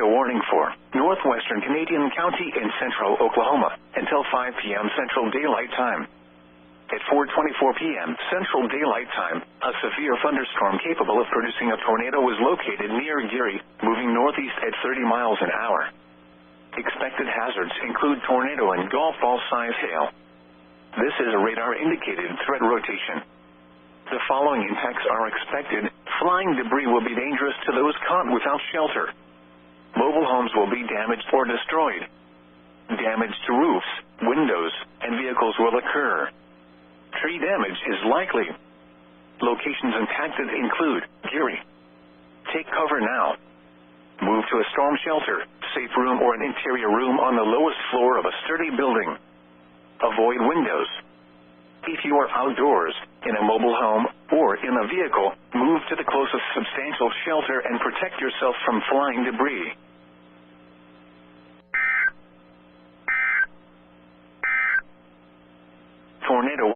warning for northwestern Canadian County in central Oklahoma until 5 p.m. Central Daylight Time. At 4:24 p.m. Central Daylight Time, a severe thunderstorm capable of producing a tornado was located near Geary, moving northeast at 30 miles an hour. Expected hazards include tornado and golf ball-size hail. This is a radar-indicated threat rotation. The following impacts are expected. Flying debris will be dangerous to those caught without shelter. Mobile homes will be damaged or destroyed. Damage to roofs, windows, and vehicles will occur. Tree damage is likely. Locations impacted include Geary. Take cover now. Move to a storm shelter, safe room, or an interior room on the lowest floor of a sturdy building. Avoid windows. If you are outdoors, in a mobile home, or in a vehicle, move to the closest substantial shelter and protect yourself from flying debris.